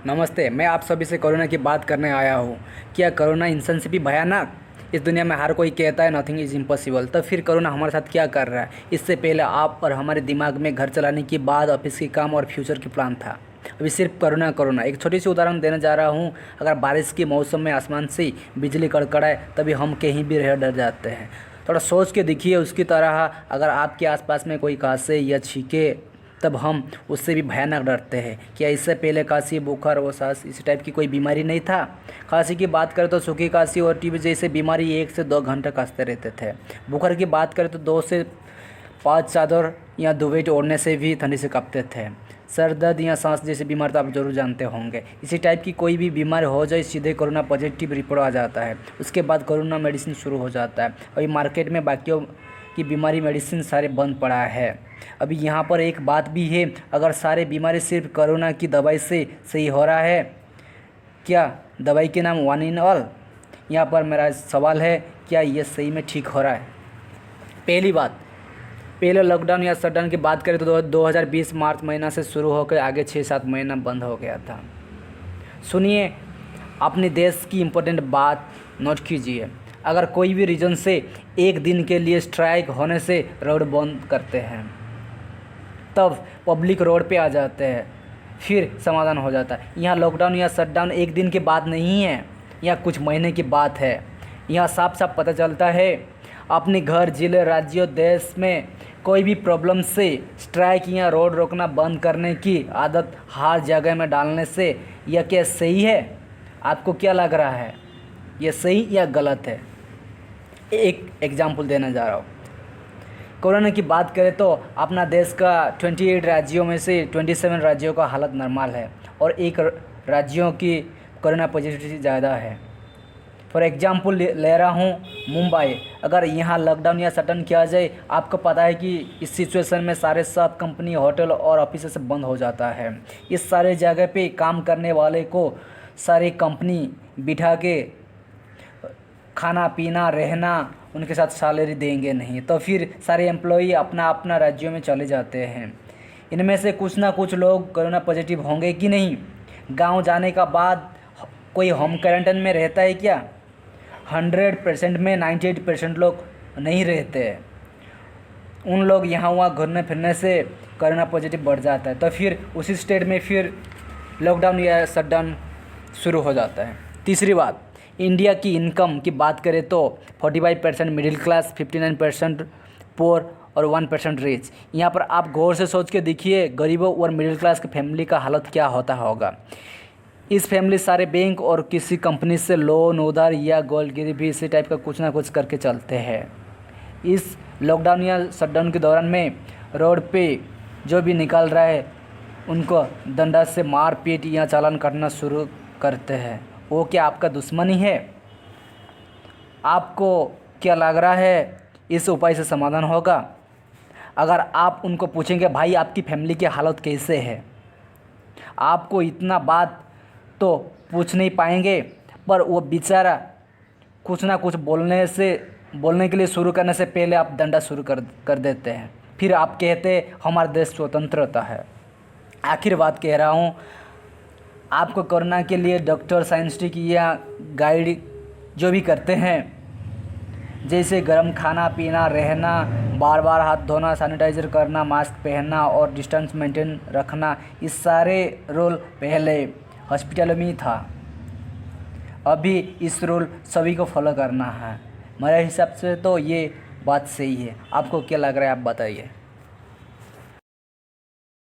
नमस्ते। मैं आप सभी से कोरोना की बात करने आया हूँ। क्या कोरोना इंसान से भी भयानक? इस दुनिया में हर कोई कहता है नथिंग इज़ इम्पॉसिबल। तो फिर कोरोना हमारे साथ क्या कर रहा है? इससे पहले आप और हमारे दिमाग में घर चलाने की बात, ऑफिस के काम और फ्यूचर की प्लान था। अभी सिर्फ कोरोना। एक छोटी सी उदाहरण देने जा रहा हूँ। अगर बारिश के मौसम में आसमान से बिजली कड़कड़ाए तभी हम कहीं भी रह डर जाते हैं। थोड़ा सोच के देखिए उसकी तरह। अगर आपके आसपास में कोई खांसे या छींके तब हम उससे भी भयानक डरते हैं। क्या इससे पहले खांसी, बुखार और सांस इस टाइप की कोई बीमारी नहीं था? खांसी की बात करें तो सूखी खांसी और टीबी जैसे बीमारी 1 से 2 घंटे खांसते रहते थे। बुखार की बात करें तो 2 से 5 चादर या दुवेट ओढ़ने से भी ठंडी से कांपते थे। सर दर्द या सांस जैसी बीमारी तो आप जरूर जानते होंगे। इसी टाइप की कोई भी बीमारी हो जाए सीधे कोरोना पॉजिटिव रिपोर्ट आ जाता है। उसके बाद कोरोना मेडिसिन शुरू हो जाता है। अभी मार्केट में बाकियों की बीमारी मेडिसिन सारे बंद पड़ा है। अभी यहाँ पर एक बात भी है, अगर सारे बीमारी सिर्फ कोरोना की दवाई से सही हो रहा है, क्या दवाई के नाम वन इन ऑल? यहाँ पर मेरा सवाल है, क्या ये सही में ठीक हो रहा है? पहली बात, पहले लॉकडाउन या शटडाउन की बात करें तो 2020 मार्च महीना से शुरू होकर आगे 6-7 महीना बंद हो गया था। सुनिए, अपने देश की इम्पोर्टेंट बात नोट कीजिए। अगर कोई भी रीजन से एक दिन के लिए स्ट्राइक होने से रोड बंद करते हैं तब पब्लिक रोड पे आ जाते हैं, फिर समाधान हो जाता है। यहाँ लॉकडाउन या शटडाउन एक दिन की बात नहीं है, यहाँ कुछ महीने की बात है। यहाँ साफ साफ पता चलता है अपने घर, जिले, राज्यों, देश में कोई भी प्रॉब्लम से स्ट्राइक या रोड रोकना बंद करने की आदत हर जगह में डालने से यह क्या सही है? आपको क्या लग रहा है, ये सही या गलत है? एक एग्जाम्पल देने जा रहा हूँ। कोरोना की बात करें तो अपना देश का 28 राज्यों में से 27 राज्यों का हालत नॉर्मल है और एक राज्यों की कोरोना पॉजिटिविटी ज़्यादा है। फॉर एग्जांपल ले रहा हूँ मुंबई। अगर यहाँ लॉकडाउन या शटडाउन किया जाए, आपको पता है कि इस सिचुएशन में सारे सब कंपनी, होटल और ऑफिस सब बंद हो जाता है। इस सारे जगह पे काम करने वाले को सारी कंपनी बिठा के खाना पीना रहना उनके साथ सैलरी देंगे नहीं, तो फिर सारे एम्प्लॉई अपना अपना राज्यों में चले जाते हैं। इनमें से कुछ ना कुछ लोग कोरोना पॉजिटिव होंगे कि नहीं? गांव जाने का बाद कोई होम क्वारंटाइन में रहता है क्या? 100% में 98% लोग नहीं रहते हैं। उन लोग यहाँ वहाँ घूमने फिरने से कोरोना पॉजिटिव बढ़ जाता है, तो फिर उसी स्टेट में फिर लॉकडाउन या शटडाउन शुरू हो जाता है। तीसरी बात, इंडिया की इनकम की बात करें तो 45% मिडिल क्लास, 59% पोर और 1% रिच। यहाँ पर आप गौर से सोच के देखिए, गरीबों और मिडिल क्लास की फैमिली का हालत क्या होता होगा। इस फैमिली सारे बैंक और किसी कंपनी से लोन उधार या गोल्ड गिरवी इसी टाइप का कुछ ना कुछ करके चलते हैं। इस लॉकडाउन या शटडाउन के दौरान में रोड पे जो भी निकल रहा है उनको डंडा से मार पीट या चालान करना शुरू करते हैं। वो क्या आपका दुश्मन ही है? आपको क्या लग रहा है इस उपाय से समाधान होगा? अगर आप उनको पूछेंगे भाई आपकी फैमिली की हालत कैसे है, आपको इतना बात तो पूछ नहीं पाएंगे, पर वो बेचारा कुछ ना कुछ बोलने के लिए शुरू करने से पहले आप डंडा शुरू कर देते हैं। फिर आप कहते हैं हमारा देश स्वतंत्रता है। आखिर बात कह रहा हूँ, आपको कोरोना के लिए डॉक्टर, साइंटिस्ट या गाइड जो भी करते हैं, जैसे गर्म खाना पीना, रहना, बार बार हाथ धोना, सैनिटाइज़र करना, मास्क पहनना और डिस्टेंस मेंटेन रखना, इस सारे रूल पहले हॉस्पिटल में ही था। अभी इस रूल सभी को फॉलो करना है। मेरे हिसाब से तो ये बात सही है। आपको क्या लग रहा है, आप बताइए।